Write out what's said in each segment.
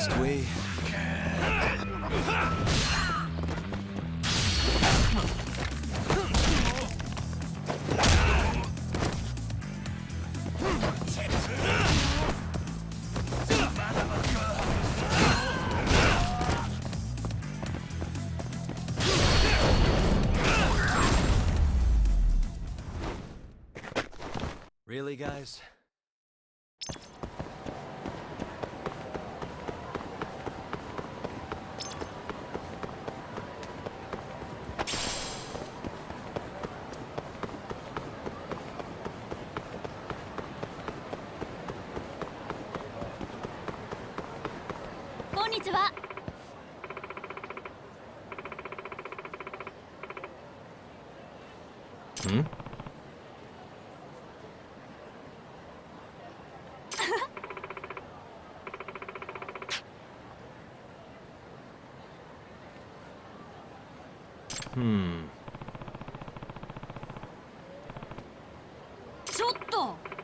Must we? Really, guys? Konnichiwa. Hmm? Hmm. ちょっと。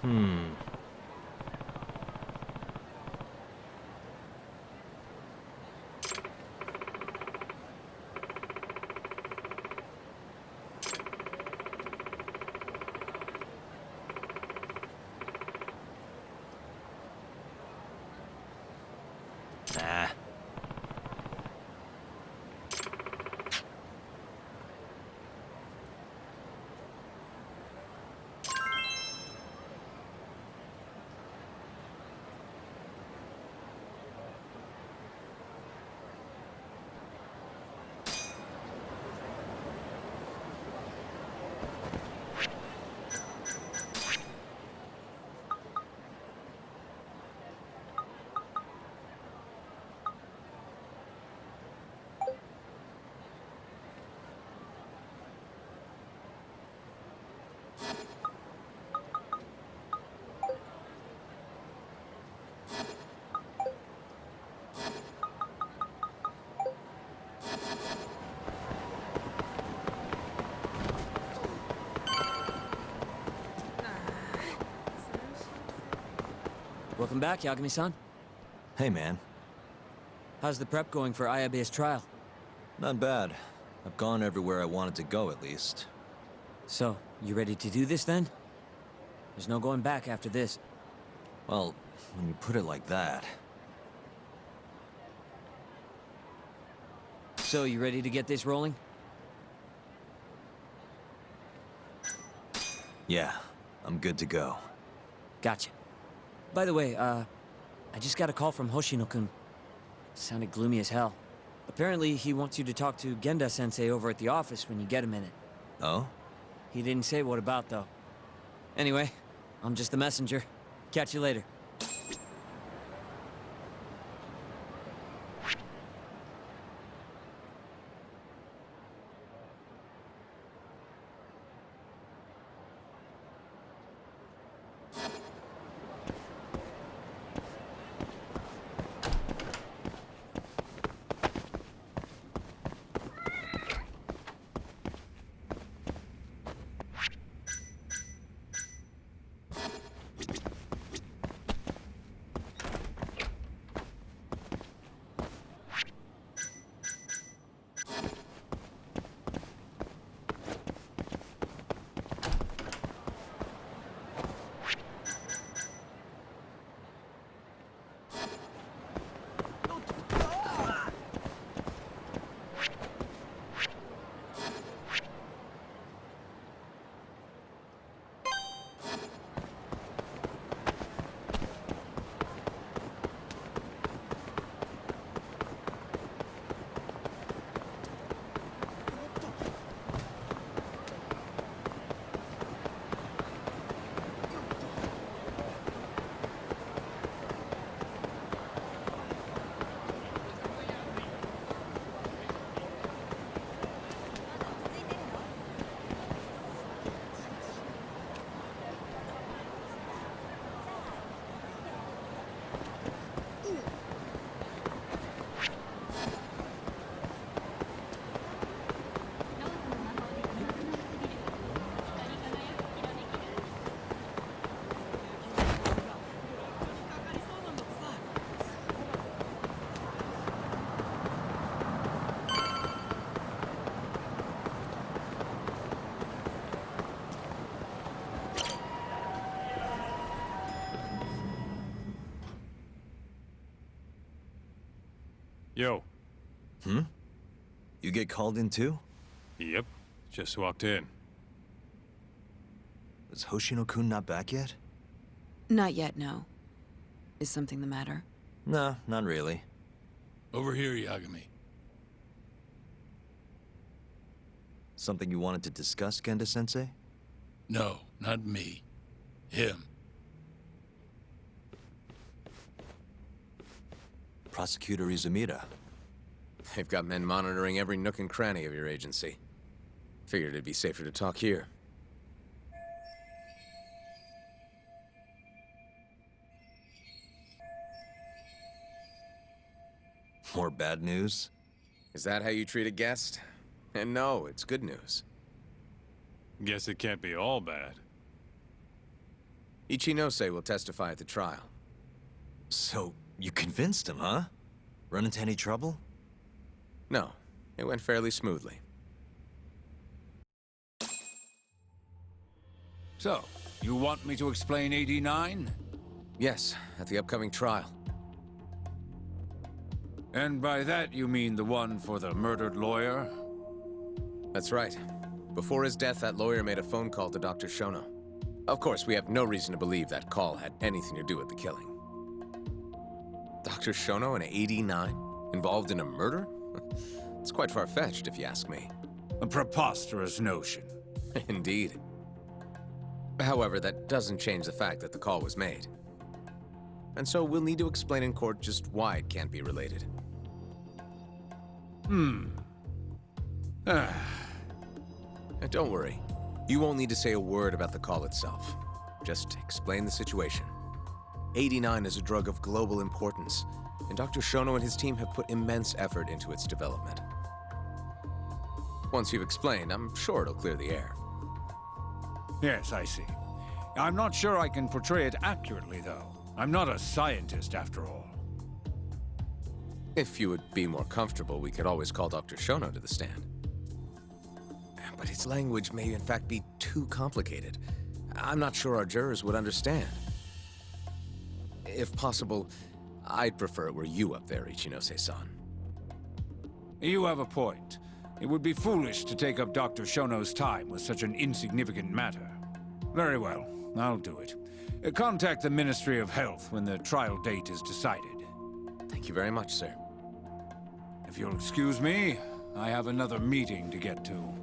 Hmm. Nah. Welcome back, Yagami-san. Hey, man. How's the prep going for Ayabe's trial? Not bad. I've gone everywhere I wanted to go, at least. So, you ready to do this then? There's no going back after this. Well, when you put it like that... So, you ready to get this rolling? Yeah, I'm good to go. Gotcha. By the way, I just got a call from Hoshino-kun. Sounded gloomy as hell. Apparently, he wants you to talk to Genda-sensei over at the office when you get a minute. Oh? He didn't say what about, though. Anyway, I'm just the messenger. Catch you later. Yo. Hmm? You get called in too? Yep. Just walked in. Is Hoshino-kun not back yet? Not yet, no. Is something the matter? No, not really. Over here, Yagami. Something you wanted to discuss, Genda-sensei? No, not me. Him. Prosecutor Izumida. They've got men monitoring every nook and cranny of your agency. Figured it'd be safer to talk here. More bad news? Is that how you treat a guest? And no, it's good news. Guess it can't be all bad. Ichinose will testify at the trial. So, you convinced him, huh? Run into any trouble? No, it went fairly smoothly. So, you want me to explain 89? Yes, at the upcoming trial. And by that you mean the one for the murdered lawyer? That's right. Before his death, that lawyer made a phone call to Dr. Shono. Of course, we have no reason to believe that call had anything to do with the killing. Dr. Shono in 89? Involved in a murder? It's quite far-fetched, if you ask me. A preposterous notion. Indeed. However, that doesn't change the fact that the call was made. And so we'll need to explain in court just why it can't be related. And don't worry. You won't need to say a word about the call itself. Just explain the situation. 89 is a drug of global importance, and Dr. Shono and his team have put immense effort into its development. Once you've explained, I'm sure it'll clear the air. Yes, I see. I'm not sure I can portray it accurately, though. I'm not a scientist, after all. If you would be more comfortable, we could always call Dr. Shono to the stand. But his language may in fact be too complicated. I'm not sure our jurors would understand. If possible, I'd prefer it were you up there, Ichinose-san. You have a point. It would be foolish to take up Dr. Shono's time with such an insignificant matter. Very well, I'll do it. Contact the Ministry of Health when the trial date is decided. Thank you very much, sir. If you'll excuse me, I have another meeting to get to.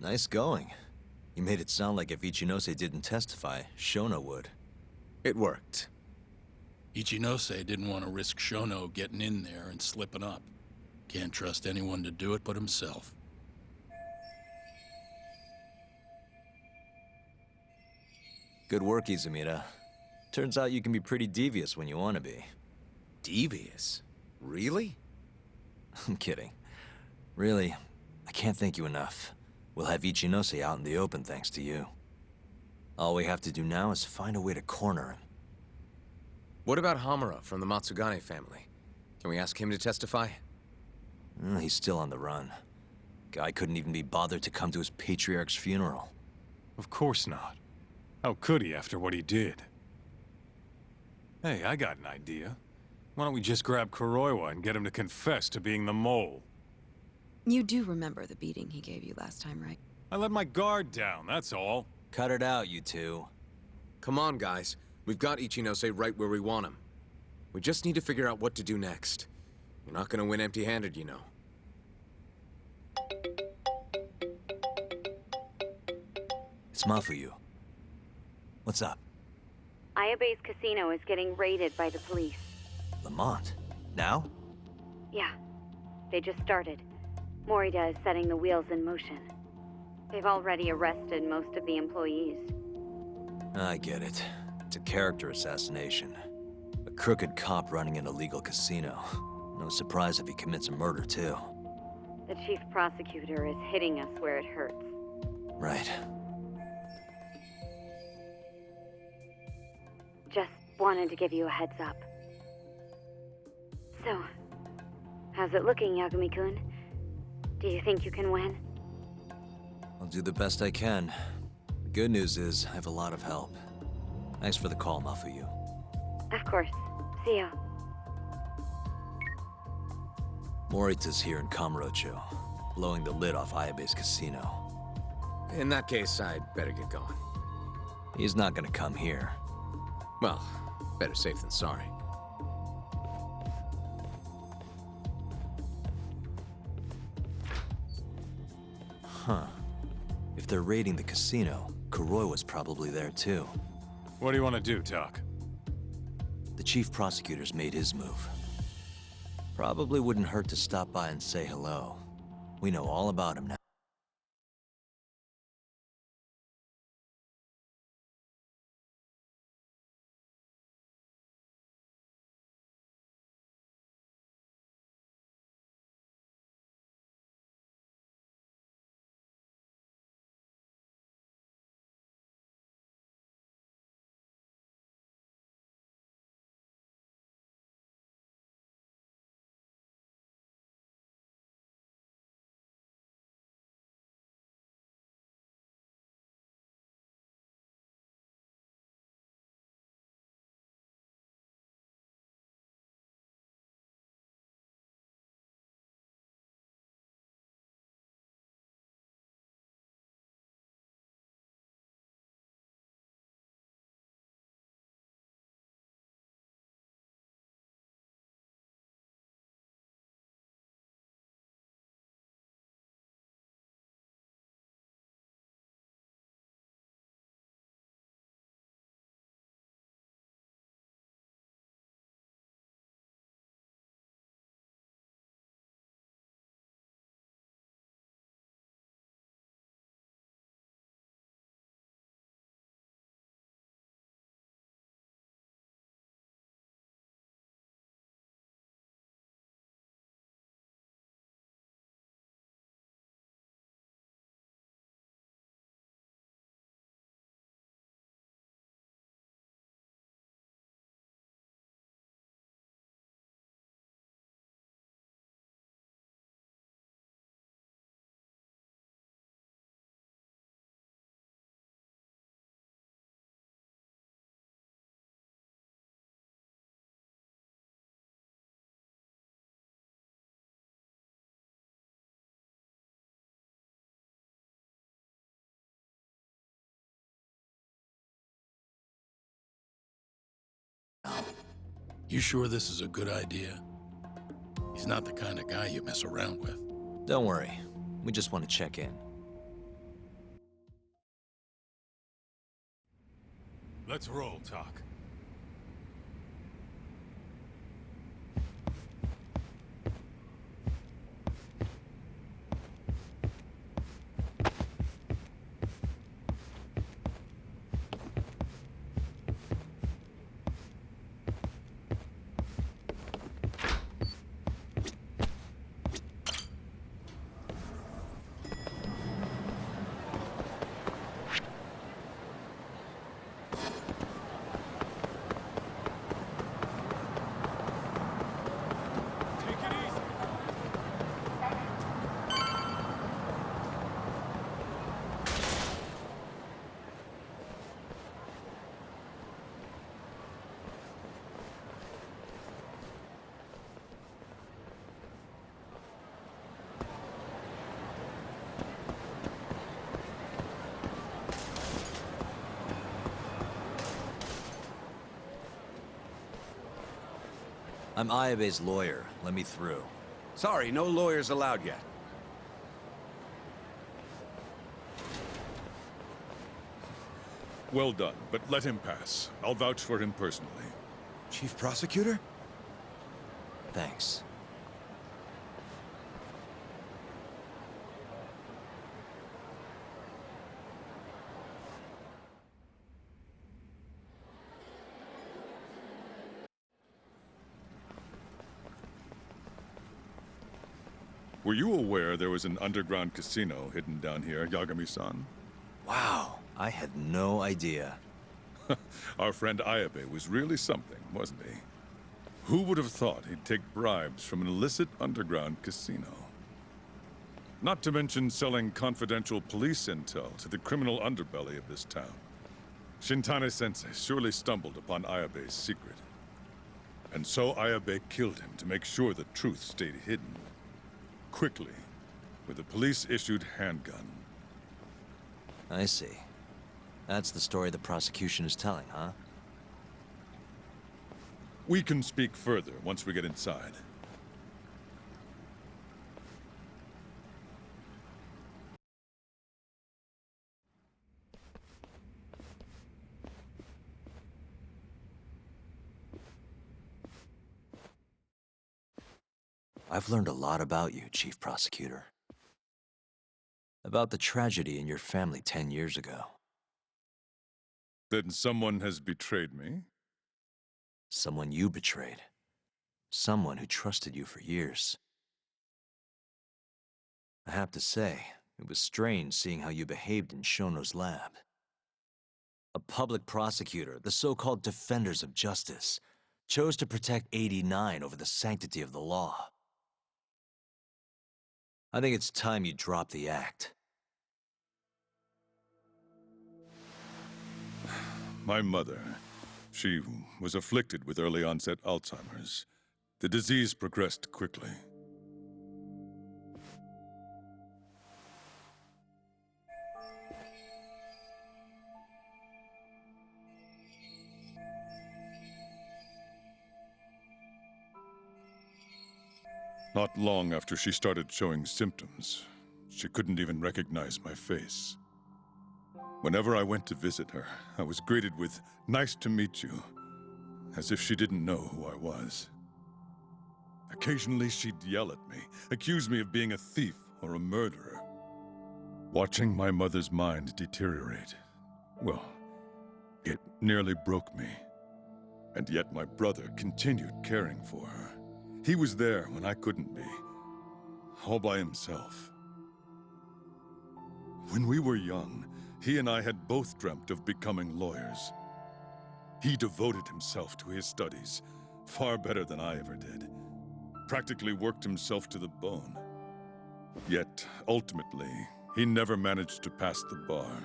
Nice going. You made it sound like if Ichinose didn't testify, Shono would. It worked. Ichinose didn't want to risk Shono getting in there and slipping up. Can't trust anyone to do it but himself. Good work, Izumida. Turns out you can be pretty devious when you want to be. Devious? Really? I'm kidding. Really, I can't thank you enough. We'll have Ichinose out in the open thanks to you. All we have to do now is find a way to corner him. What about Hamura from the Matsugane family? Can we ask him to testify? He's still on the run. Guy couldn't even be bothered to come to his patriarch's funeral. Of course not. How could he after what he did? Hey, I got an idea. Why don't we just grab Kuroiwa and get him to confess to being the mole? You do remember the beating he gave you last time, right? I let my guard down, that's all. Cut it out, you two. Come on, guys. We've got Ichinose right where we want him. We just need to figure out what to do next. You're not gonna win empty-handed, you know. It's Mafuyu. What's up? Ayabe's casino is getting raided by the police. Lamont? Now? Yeah, they just started. Morita is setting the wheels in motion. They've already arrested most of the employees. I get it. It's a character assassination. A crooked cop running an illegal casino. No surprise if he commits a murder, too. The chief prosecutor is hitting us where it hurts. Right. Just wanted to give you a heads up. So, how's it looking, Yagami-kun? Do you think you can win? I'll do the best I can. The good news is, I have a lot of help. Thanks for the call, Mafuyu. Of course. See ya. Morita's here in Kamurocho, blowing the lid off Ayabe's casino. In that case, I'd better get going. He's not gonna come here. Well, better safe than sorry. Huh. If they're raiding the casino, Kuroi was probably there too. What do you want to do, Doc? The chief prosecutor's made his move. Probably wouldn't hurt to stop by and say hello. We know all about him now. You sure this is a good idea? He's not the kind of guy you mess around with. Don't worry. We just want to check in. Let's roll, Doc. I'm Ayabe's lawyer. Let me through. Sorry, no lawyers allowed yet. Well done, but let him pass. I'll vouch for him personally. Chief Prosecutor? Thanks. Were you aware there was an underground casino hidden down here, Yagami-san? Wow, I had no idea. Our friend Ayabe was really something, wasn't he? Who would have thought he'd take bribes from an illicit underground casino? Not to mention selling confidential police intel to the criminal underbelly of this town. Shintane-sensei surely stumbled upon Ayabe's secret. And so Ayabe killed him to make sure the truth stayed hidden. Quickly, with a police-issued handgun. I see. That's the story the prosecution is telling, huh? We can speak further once we get inside. I've learned a lot about you, Chief Prosecutor. About the tragedy in your family 10 years ago. Then someone has betrayed me? Someone you betrayed. Someone who trusted you for years. I have to say, it was strange seeing how you behaved in Shono's lab. A public prosecutor, the so-called defenders of justice, chose to protect 89 over the sanctity of the law. I think it's time you drop the act. My mother, she was afflicted with early onset Alzheimer's. The disease progressed quickly. Not long after she started showing symptoms, she couldn't even recognize my face. Whenever I went to visit her, I was greeted with, "Nice to meet you," as if she didn't know who I was. Occasionally, she'd yell at me, accuse me of being a thief or a murderer. Watching my mother's mind deteriorate, well, it nearly broke me. And yet my brother continued caring for her. He was there when I couldn't be, all by himself. When we were young, he and I had both dreamt of becoming lawyers. He devoted himself to his studies, far better than I ever did. Practically worked himself to the bone. Yet, ultimately, he never managed to pass the bar.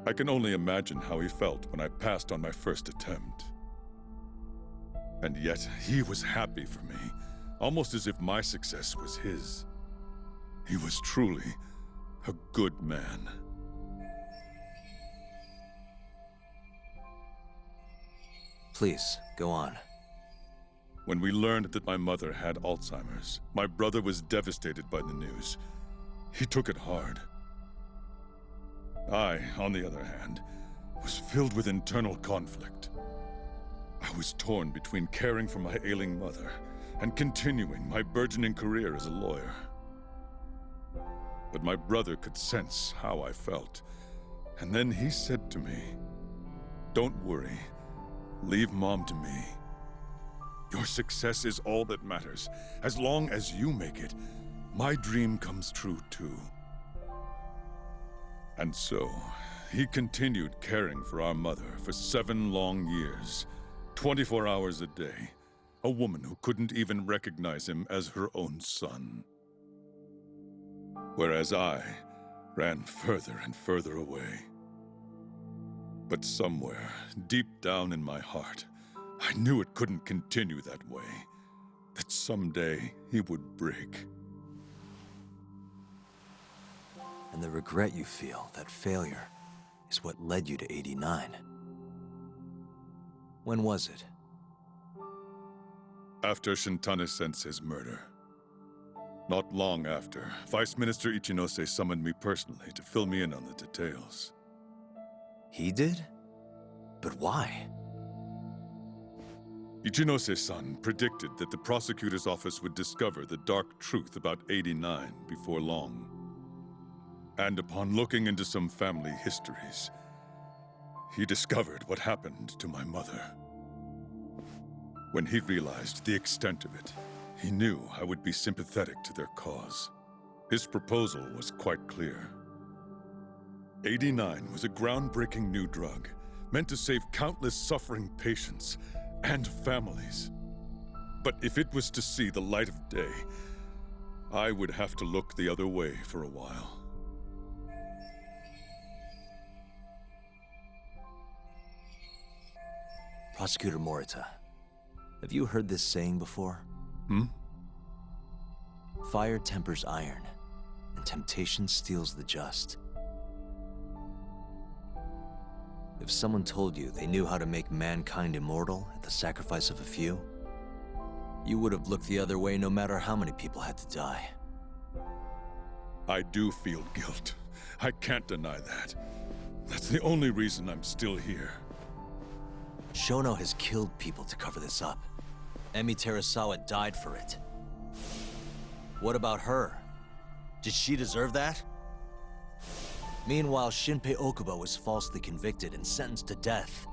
I can only imagine how he felt when I passed on my first attempt. And yet, he was happy for me, almost as if my success was his. He was truly a good man. Please, go on. When we learned that my mother had Alzheimer's, my brother was devastated by the news. He took it hard. I, on the other hand, was filled with internal conflict. I was torn between caring for my ailing mother and continuing my burgeoning career as a lawyer. But my brother could sense how I felt, and then he said to me, "Don't worry, leave Mom to me. Your success is all that matters. As long as you make it, my dream comes true too." And so, he continued caring for our mother for 7 long years, 24 hours a day, a woman who couldn't even recognize him as her own son. Whereas I ran further and further away. But somewhere, deep down in my heart, I knew it couldn't continue that way, that someday he would break. And the regret you feel, that failure, is what led you to 89. When was it? After Shintane-sensei's murder. Not long after, Vice Minister Ichinose summoned me personally to fill me in on the details. He did? But why? Ichinose-san predicted that the prosecutor's office would discover the dark truth about 89 before long. And upon looking into some family histories, he discovered what happened to my mother. When he realized the extent of it, he knew I would be sympathetic to their cause. His proposal was quite clear. 89 was a groundbreaking new drug, meant to save countless suffering patients and families. But if it was to see the light of day, I would have to look the other way for a while. Prosecutor Morita, have you heard this saying before? Fire tempers iron, and temptation steals the just. If someone told you they knew how to make mankind immortal at the sacrifice of a few, you would have looked the other way no matter how many people had to die. I do feel guilt. I can't deny that. That's the only reason I'm still here. Shono has killed people to cover this up. Emi Terasawa died for it. What about her? Did she deserve that? Meanwhile, Shinpei Okubo was falsely convicted and sentenced to death.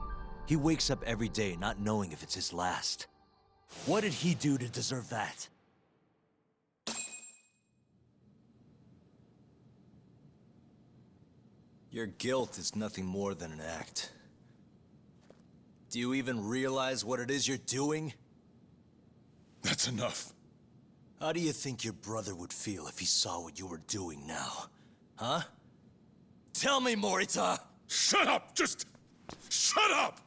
He wakes up every day not knowing if it's his last. What did he do to deserve that? Your guilt is nothing more than an act. Do you even realize what it is you're doing? That's enough. How do you think your brother would feel if he saw what you were doing now? Huh? Tell me, Morita! Shut up! Just shut up!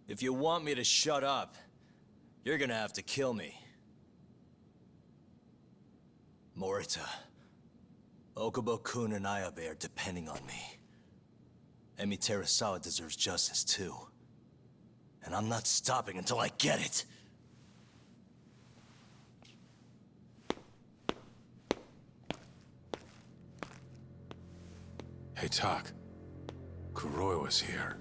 If you want me to shut up, you're gonna have to kill me. Morita, Okubo-kun and Ayabe are depending on me. Emi Terasawa deserves justice too. And I'm not stopping until I get it! Hey, Tak. Kuroi was here.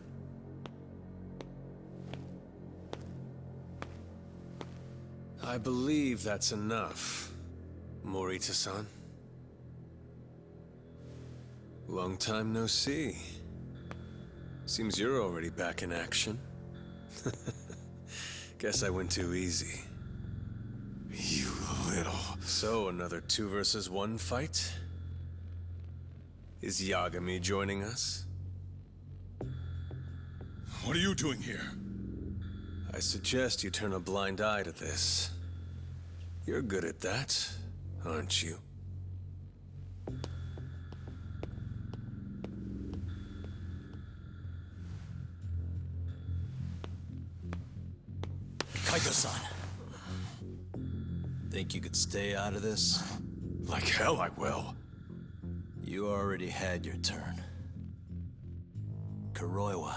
I believe that's enough, Morita-san. Long time no see. Seems you're already back in action. Guess I went too easy. You little... So, another 2 versus 1 fight? Is Yagami joining us? What are you doing here? I suggest you turn a blind eye to this. You're good at that, aren't you? Kaito-san. Think you could stay out of this? Like hell I will. You already had your turn. Kuroiwa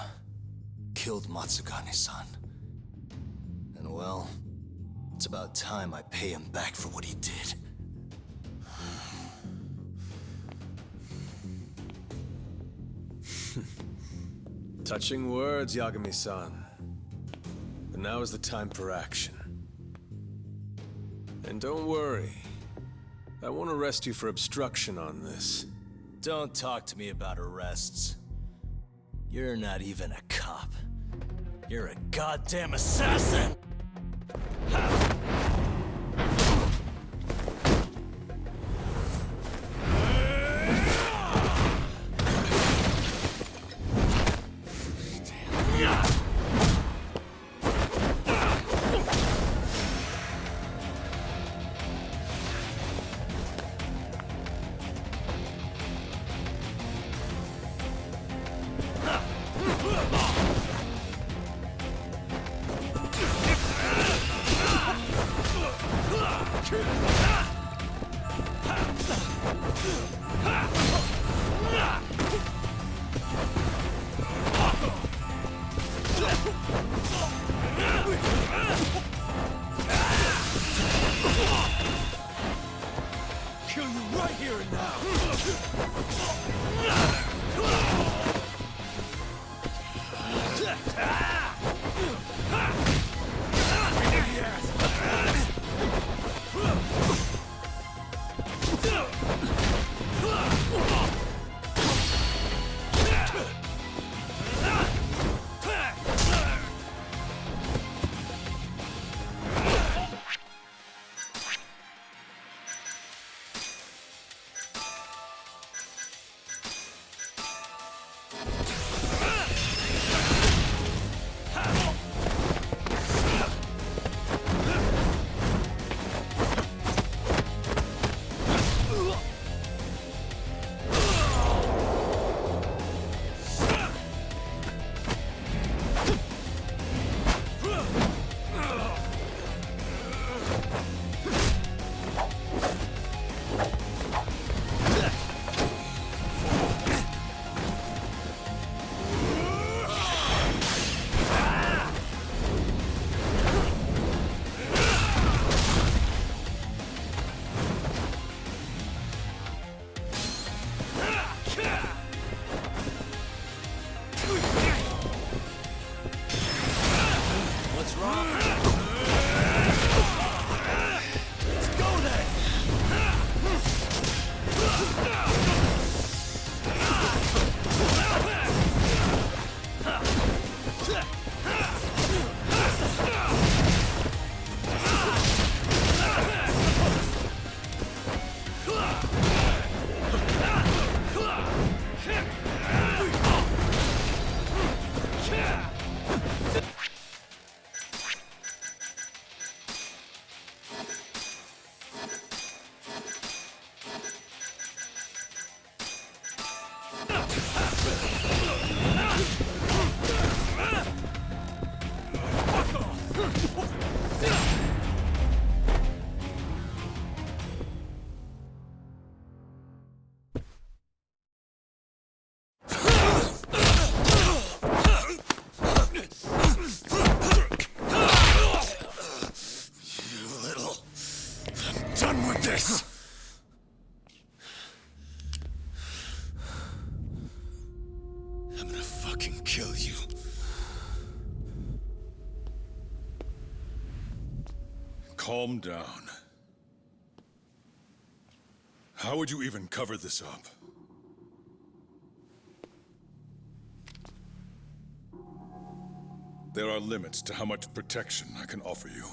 killed Matsugane-san. And well, it's about time I pay him back for what he did. Touching words, Yagami-san. But now is the time for action. And don't worry. I won't arrest you for obstruction on this. Don't talk to me about arrests. You're not even a cop. You're a goddamn assassin! Kill you right here and now! fucking kill you. Calm down. How would you even cover this up? There are limits to how much protection I can offer you.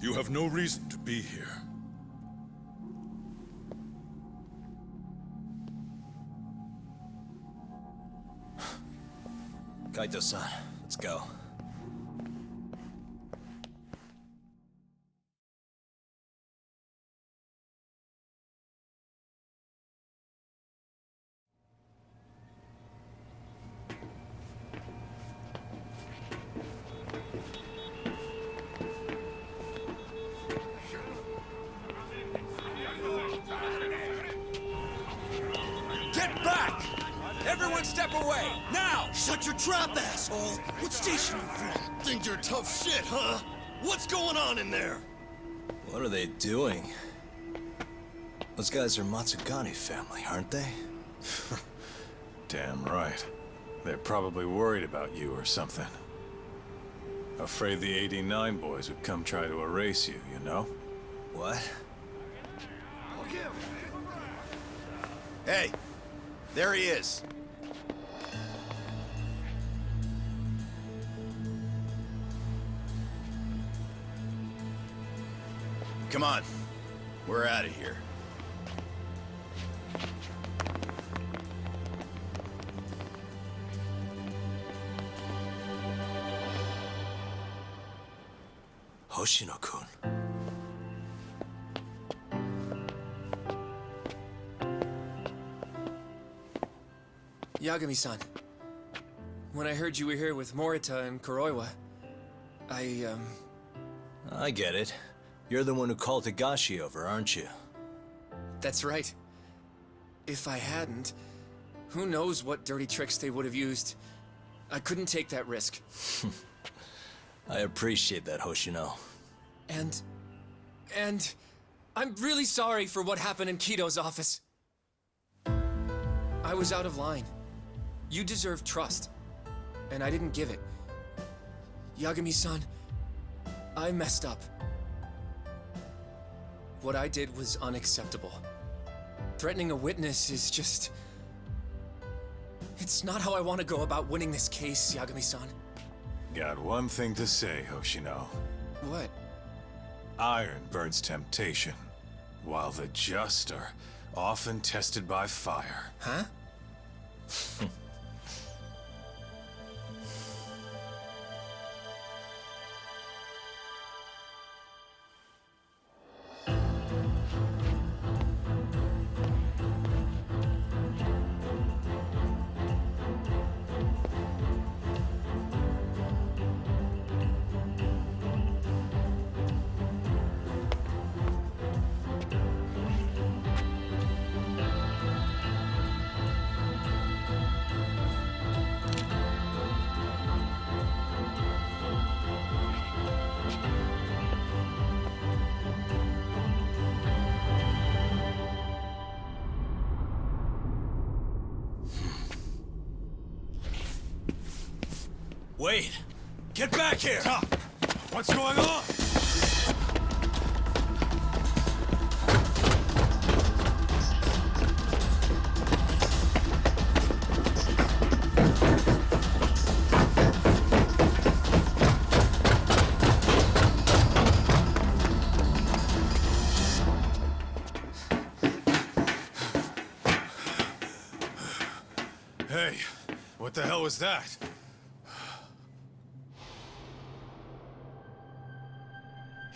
You have no reason to be here. Kaito-san, let's go. Get back! Everyone step away, now! Shut your trap, asshole! What station you from? Think you're tough shit, huh? What's going on in there? What are they doing? Those guys are Matsugani family, aren't they? Damn right. They're probably worried about you or something. Afraid the 89 boys would come try to erase you, you know? What? Hey, there he is. Come on, we're out of here. Hoshino-kun. Yagami-san, when I heard you were here with Morita and Kuroiwa, I get it. You're the one who called Higashi over, aren't you? that's right. If I hadn't, who knows what dirty tricks they would have used. I couldn't take that risk. I appreciate that, Hoshino. And I'm really sorry for what happened in Kito's office. I was out of line. You deserve trust, and I didn't give it. Yagami-san, I messed up. What I did was unacceptable. Threatening a witness is just... It's not how I want to go about winning this case, Yagami-san. Got one thing to say, Hoshino. What? Iron burns temptation, while the just are often tested by fire. Huh? Wait! Get back here! What's going on? Hey, what the hell was that?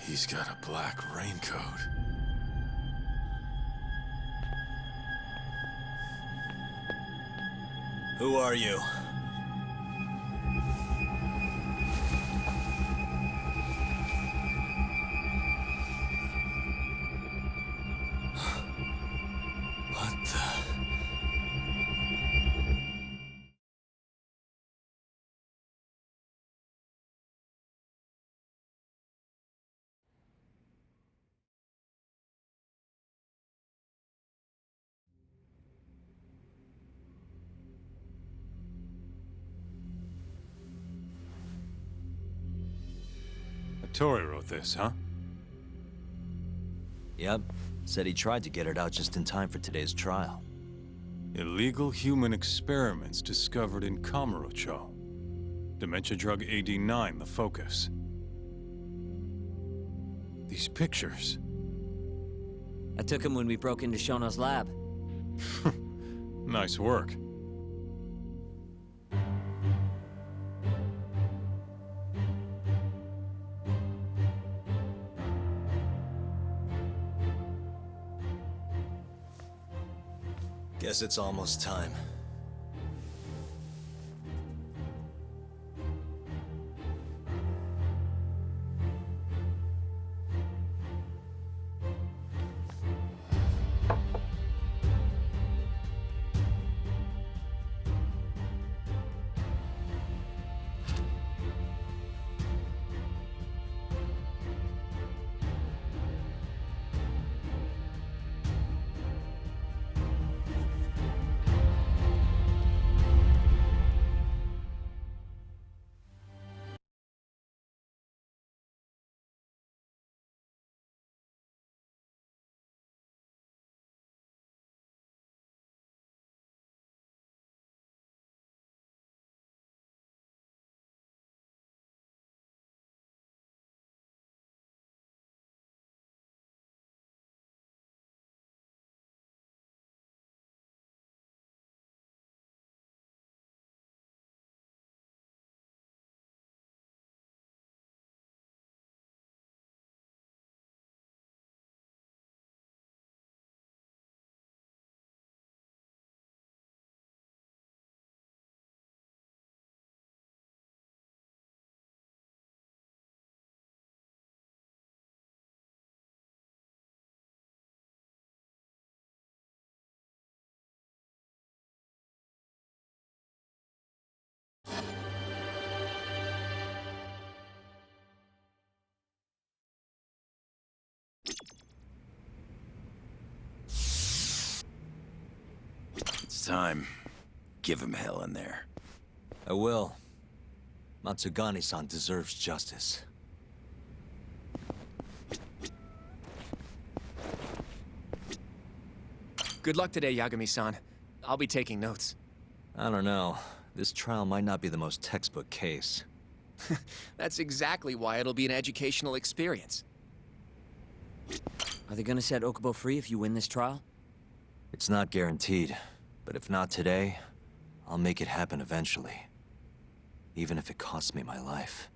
He's got a black raincoat. Who are you? Tori wrote this, huh? Yep. Said he tried to get it out just in time for today's trial. Illegal human experiments discovered in Kamurocho. Dementia drug AD9, the focus. These pictures. I took him when we broke into Shono's lab. Nice work. Guess it's almost time. It's time. Give him hell in there. I will. Matsugani-san deserves justice. Good luck today, Yagami-san. I'll be taking notes. I don't know. This trial might not be the most textbook case. That's exactly why it'll be an educational experience. Are they gonna set Okubo free if you win this trial? It's not guaranteed, but if not today, I'll make it happen eventually. Even if it costs me my life.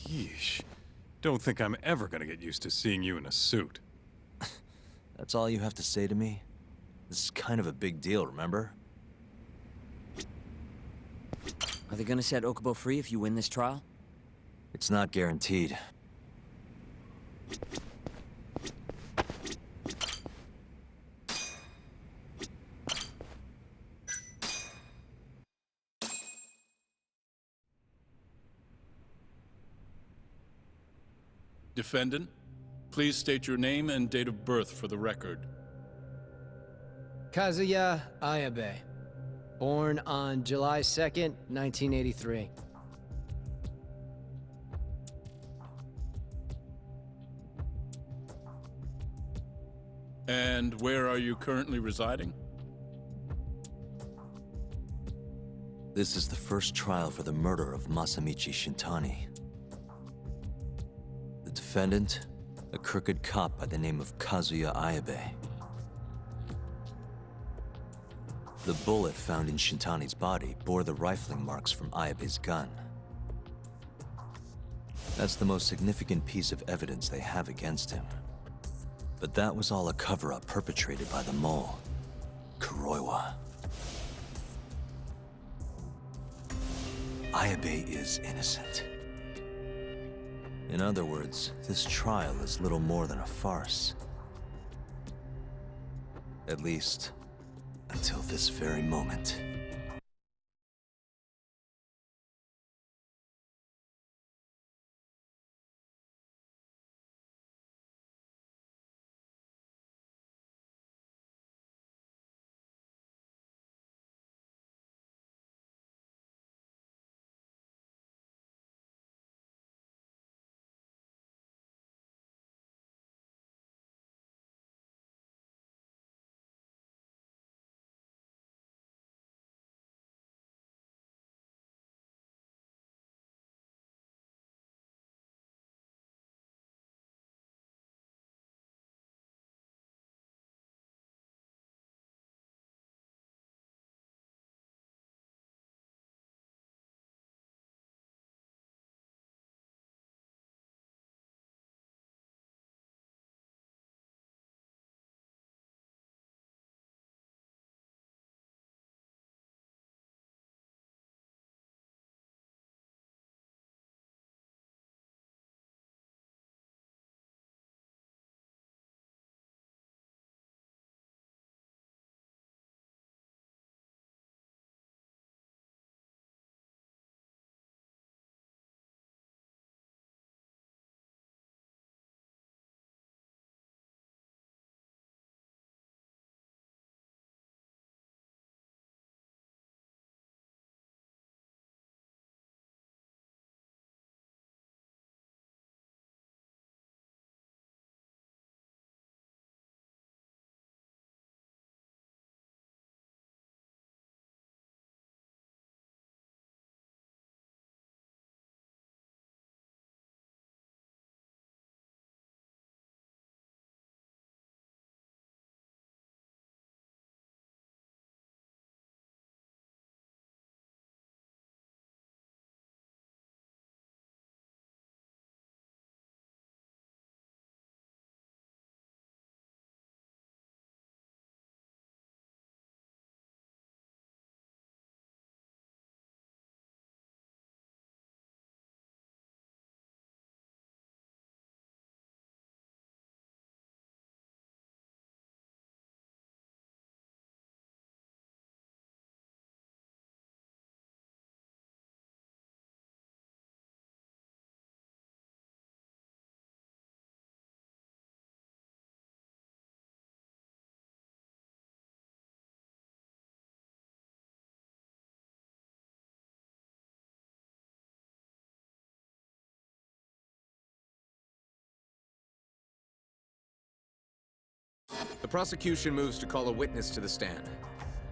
Yeesh. Don't think I'm ever gonna get used to seeing you in a suit. That's all you have to say to me? This is kind of a big deal, remember? Are they gonna set Okubo free if you win this trial? It's not guaranteed. Defendant, please state your name and date of birth for the record. Kazuya Ayabe. Born on July 2nd, 1983. And where are you currently residing? This is the first trial for the murder of Masamichi Shintani. The defendant, a crooked cop by the name of Kazuya Ayabe. The bullet found in Shintani's body bore the rifling marks from Ayabe's gun. That's the most significant piece of evidence they have against him. But that was all a cover-up perpetrated by the mole, Kuroiwa. Ayabe is innocent. In other words, this trial is little more than a farce. At least, until this very moment. The prosecution moves to call a witness to the stand.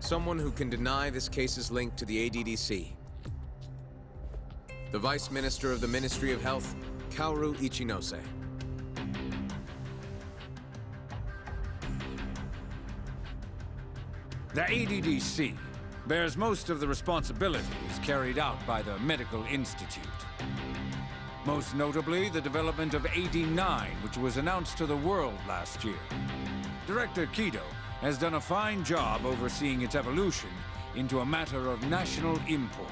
Someone who can deny this case's link to the ADDC. The Vice Minister of the Ministry of Health, Kaoru Ichinose. The ADDC bears most of the responsibilities carried out by the Medical Institute. Most notably, the development of AD-9, which was announced to the world last year. Director Kido has done a fine job overseeing its evolution into a matter of national import.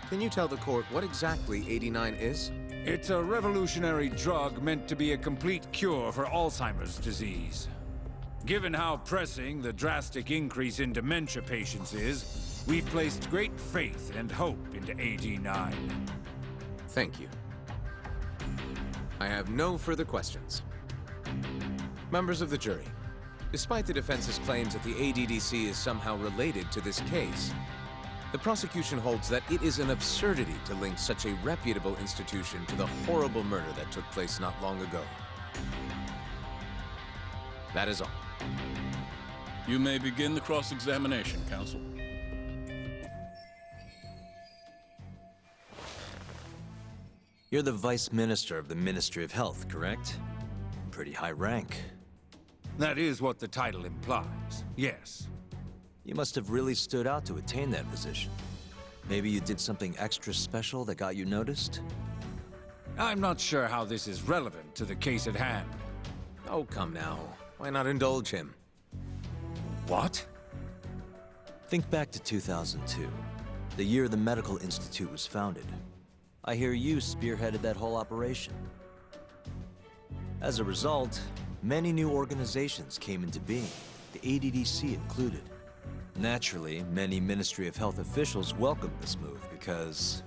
Can you tell the court what exactly AD-9 is? It's a revolutionary drug meant to be a complete cure for Alzheimer's disease. Given how pressing the drastic increase in dementia patients is, we've placed great faith and hope into AD-9. Thank you. I have no further questions. Members of the jury, despite the defense's claims that the ADDC is somehow related to this case, the prosecution holds that it is an absurdity to link such a reputable institution to the horrible murder that took place not long ago. That is all. You may begin the cross-examination, counsel. You're the Vice Minister of the Ministry of Health, correct? Pretty high rank. That is what the title implies, yes. You must have really stood out to attain that position. Maybe you did something extra special that got you noticed? I'm not sure how this is relevant to the case at hand. Oh, come now. Why not indulge him? What? Think back to 2002. the year the Medical Institute was founded. I hear you spearheaded that whole operation. As a result, many new organizations came into being, the ADDC included. Naturally, many Ministry of Health officials welcomed this move because...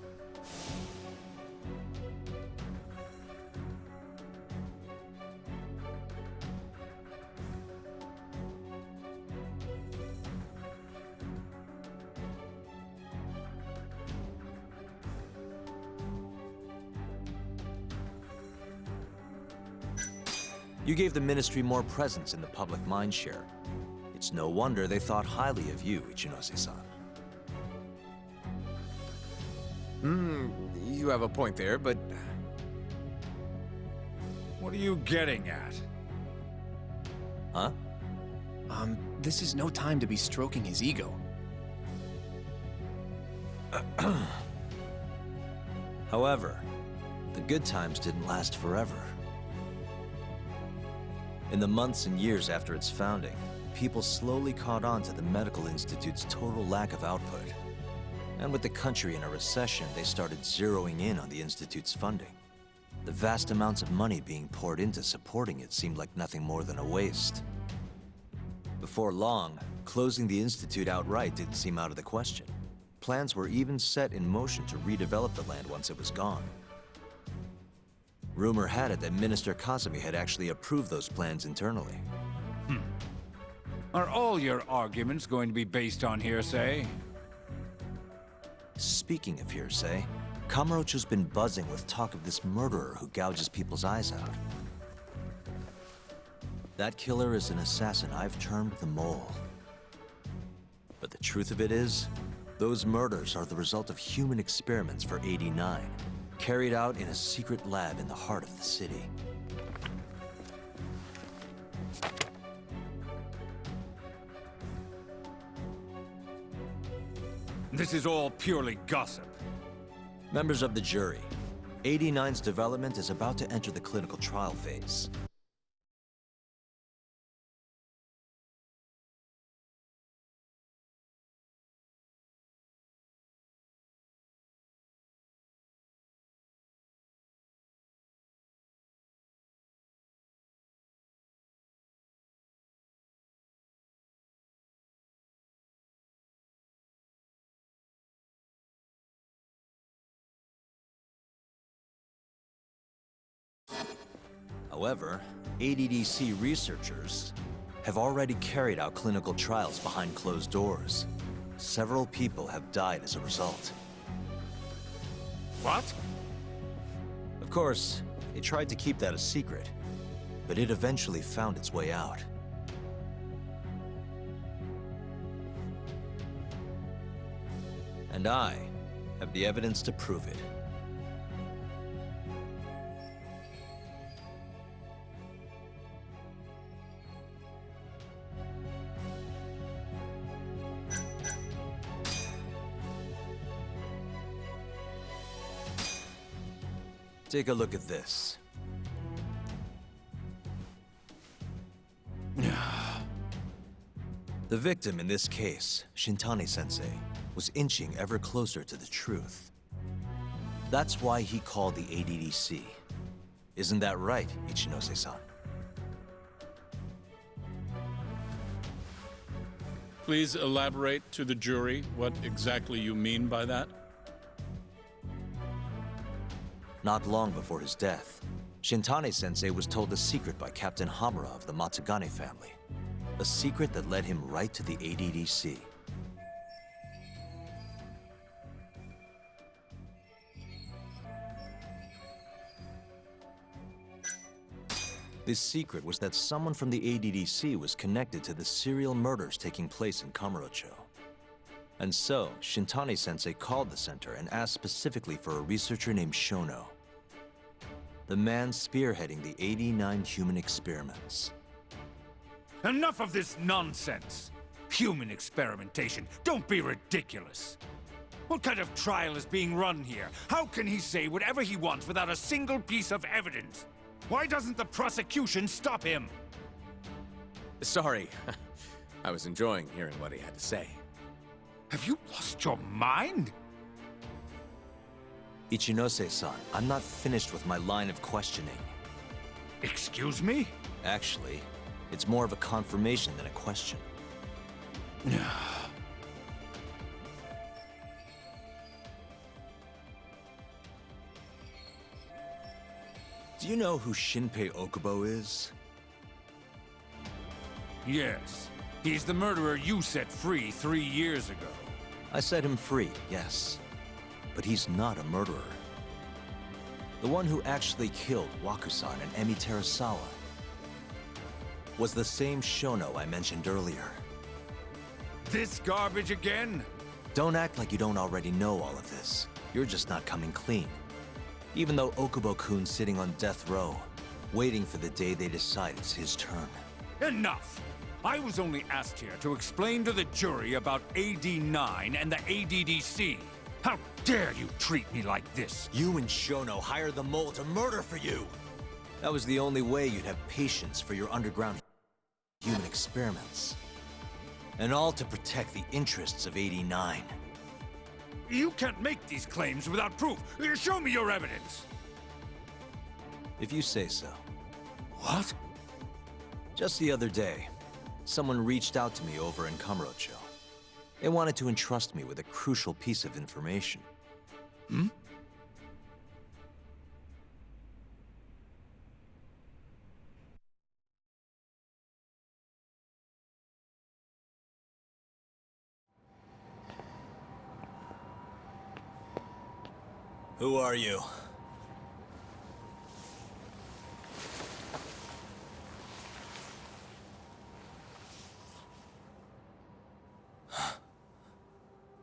You gave the Ministry more presence in the public mindshare. It's no wonder they thought highly of you, Ichinose-san. You have a point there, but... What are you getting at? Huh? This is no time to be stroking his ego. However, the good times didn't last forever. In the months and years after its founding, people slowly caught on to the Medical Institute's total lack of output. And with the country in a recession, they started zeroing in on the Institute's funding. The vast amounts of money being poured into supporting it seemed like nothing more than a waste. Before long, closing the Institute outright didn't seem out of the question. Plans were even set in motion to redevelop the land once it was gone. Rumor had it that Minister Kazumi had actually approved those plans internally. Are all your arguments going to be based on hearsay? Speaking of hearsay, Kamurocho's been buzzing with talk of this murderer who gouges people's eyes out. That killer is an assassin I've termed the Mole. But the truth of it is, those murders are the result of human experiments for 89, carried out in a secret lab in the heart of the city. This is all purely gossip. Members of the jury, 89's development is about to enter the clinical trial phase. However, ADDC researchers have already carried out clinical trials behind closed doors. Several people have died as a result. What? Of course, they tried to keep that a secret, but it eventually found its way out. And I have the evidence to prove it. Take a look at this. The victim in this case, Shintani-sensei, was inching ever closer to the truth. That's why he called the ADDC. Isn't that right, Ichinose-san? Please elaborate to the jury what exactly you mean by that. Not long before his death, Shintani-sensei was told a secret by Captain Hamura of the Matsugane family. A secret that led him right to the ADDC. This secret was that someone from the ADDC was connected to the serial murders taking place in Kamurocho. And so, Shintani-sensei called the center and asked specifically for a researcher named Shono. The man spearheading the 89 human experiments. Enough of this nonsense! Human experimentation. Don't be ridiculous. What kind of trial is being run here? How can he say whatever he wants without a single piece of evidence? Why doesn't the prosecution stop him? Sorry. I was enjoying hearing what he had to say. Have you lost your mind? Ichinose-san, I'm not finished with my line of questioning. Excuse me? Actually, it's more of a confirmation than a question. Do you know who Shinpei Okubo is? Yes. He's the murderer you set free 3 years ago. I set him free, yes. But he's not a murderer. The one who actually killed Wakusan and Emi Terasawa was the same Shono I mentioned earlier. This garbage again? Don't act like you don't already know all of this. You're just not coming clean. Even though Okubo-kun's sitting on death row, waiting for the day they decide it's his turn. Enough! I was only asked here to explain to the jury about AD-9 and the ADDC. How dare you treat me like this? You and Shono hired the mole to murder for you! That was the only way you'd have patience for your underground human experiments. And all to protect the interests of AD-9. You can't make these claims without proof. Show me your evidence. If you say so. What? Just the other day, someone reached out to me over in Kamurocho. They wanted to entrust me with a crucial piece of information. Hmm? Who are you?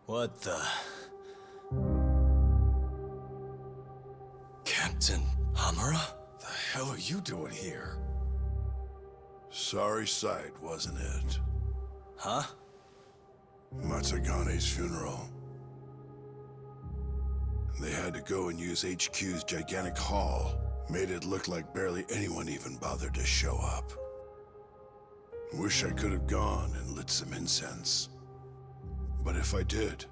What the... Captain Hamura? The hell are you doing here? Sorry sight, wasn't it? Huh? Matsugane's funeral. They had to go and use HQ's gigantic hall. Made it look like barely anyone even bothered to show up. Wish I could have gone and lit some incense. But if I did,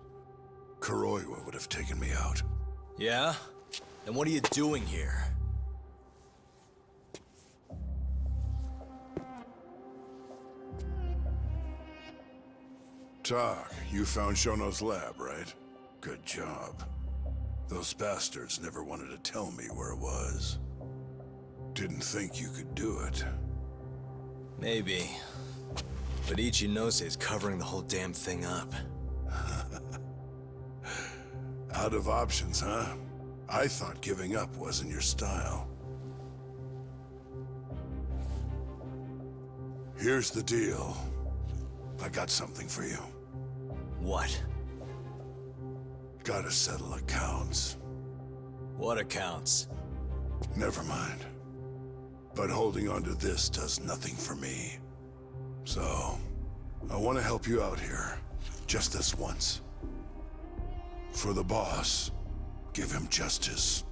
Kuroiwa would have taken me out. Yeah? Then what are you doing here? Tak, you found Shono's lab, right? Good job. Those bastards never wanted to tell me where it was. Didn't think you could do it. Maybe. But Ichinose is covering the whole damn thing up. Out of options, huh? I thought giving up wasn't your style. Here's the deal. I got something for you. What? Gotta settle accounts. What accounts? Never mind. But holding on to this does nothing for me. So, I want to help you out here. Just this once. For the boss, give him justice.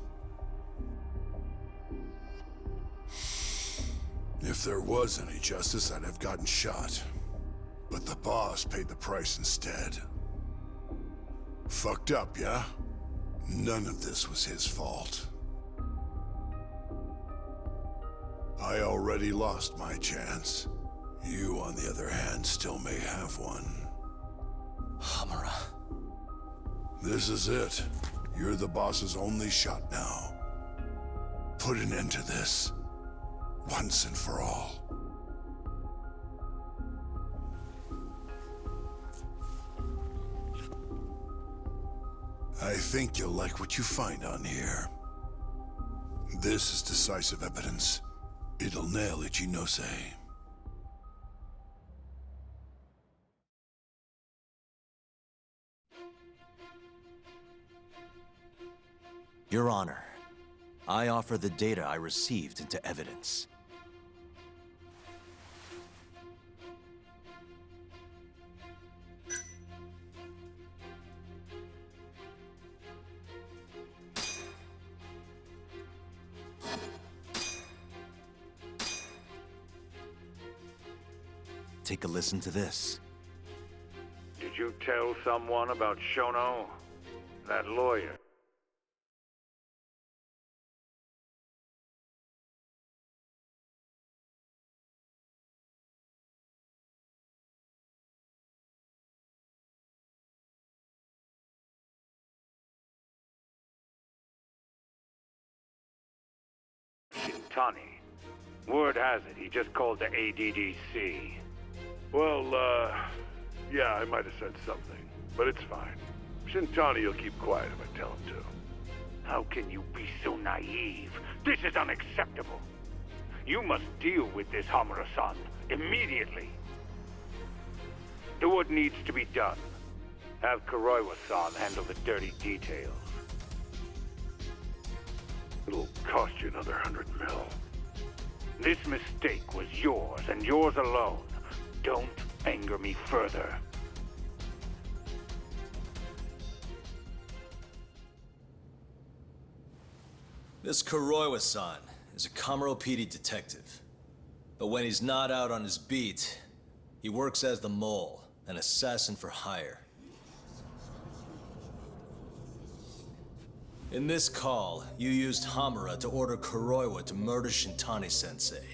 If there was any justice, I'd have gotten shot. But the boss paid the price instead. Fucked up, yeah? None of this was his fault. I already lost my chance. You, on the other hand, still may have one. Hamura. This is it. You're the boss's only shot now. Put an end to this. Once and for all. I think you'll like what you find on here. This is decisive evidence. It'll nail Ichinose. Your Honor, I offer the data I received into evidence. Take a listen to this. Did you tell someone about Shono? That lawyer? Tani. Word has it, he just called the ADDC. Well, yeah, I might have said something, but it's fine. Shintani will keep quiet if I tell him to. How can you be so naive? This is unacceptable. You must deal with this, Hamura-san, immediately. Do what needs to be done. Have Kuroiwa-san handle the dirty details. It'll cost you another 100 mil. This mistake was yours, and yours alone. Don't anger me further. This Kuroiwa-san is a Kamuro PD detective. But when he's not out on his beat, he works as the Mole, an assassin for hire. In this call, you used Hamura to order Kuroiwa to murder Shintani-sensei.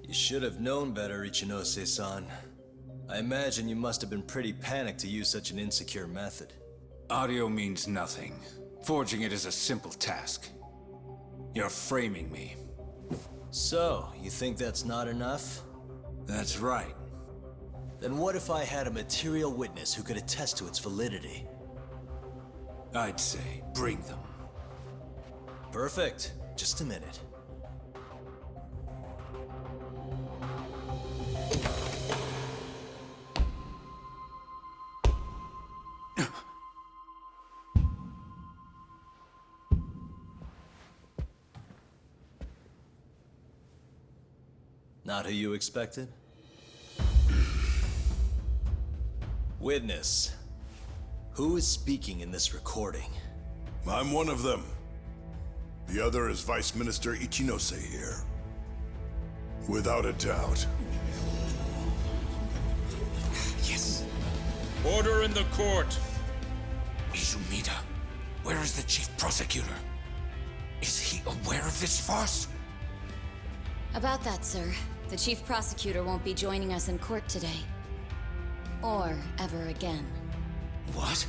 You should have known better, Ichinose-san. I imagine you must have been pretty panicked to use such an insecure method. Audio means nothing. Forging it is a simple task. You're framing me. So, you think that's not enough? That's right. Then what if I had a material witness who could attest to its validity? I'd say, bring them. Perfect. Just a minute. Not who you expected? Witness. Who is speaking in this recording? I'm one of them. The other is Vice Minister Ichinose here. Without a doubt. Yes. Order in the court. Izumida, where is the chief prosecutor? Is he aware of this farce? About that, sir. The chief prosecutor won't be joining us in court today. Or ever again. What?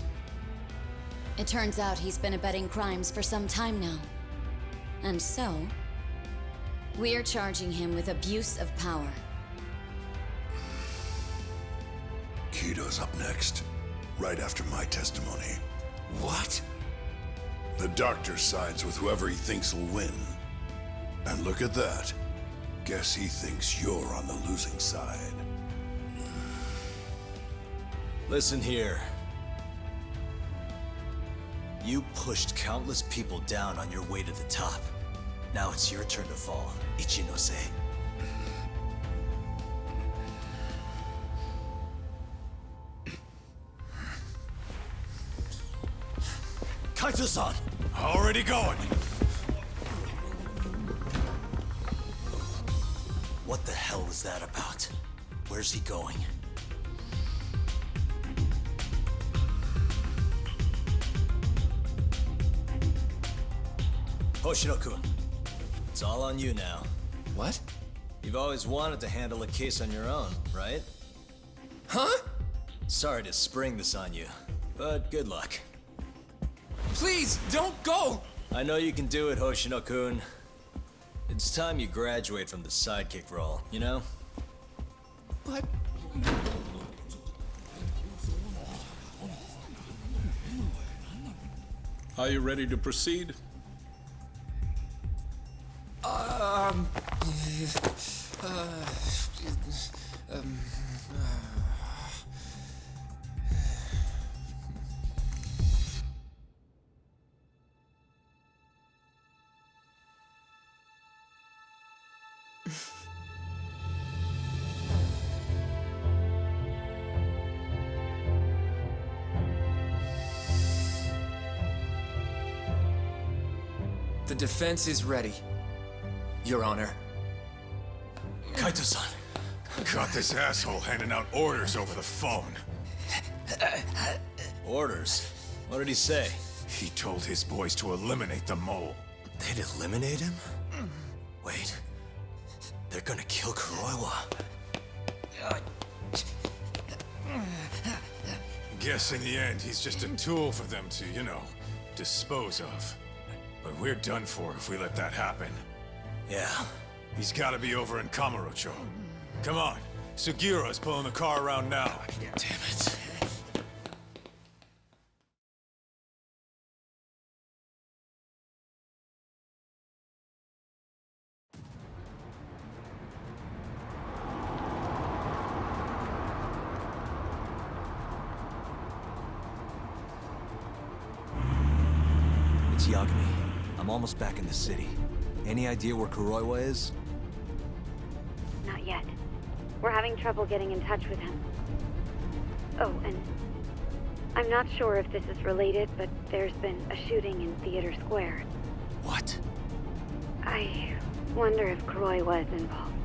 It turns out he's been abetting crimes for some time now. And so, we're charging him with abuse of power. Kido's up next, right after my testimony. What? The doctor sides with whoever he thinks will win. And look at that. Guess he thinks you're on the losing side. Listen here. You pushed countless people down on your way to the top. Now it's your turn to fall, Ichinose. Kaito-san! Already going. What the hell was that about? Where's he going? Hoshino-kun, it's all on you now. What? You've always wanted to handle a case on your own, right? Huh? Sorry to spring this on you, but good luck. Please, don't go! I know you can do it, Hoshino-kun. It's time you graduate from the sidekick role, you know? But... Are you ready to proceed? The defense is ready, Your Honor. Kaito-san, Caught this asshole handing out orders over the phone. Orders? What did he say? He told his boys to eliminate the mole. They'd eliminate him? Wait. They're gonna kill Kuroiwa. Guess in the end, he's just a tool for them to, you know, dispose of. But we're done for if we let that happen. Yeah. He's gotta be over in Kamurocho. Come on. Sugiura's pulling the car around now. Damn it. It's Yagami. I'm almost back in the city. Any idea where Kuroiwa is? Not yet. We're having trouble getting in touch with him. Oh, and I'm not sure if this is related, but there's been a shooting in Theater Square. What? I wonder if Kuroiwa is involved.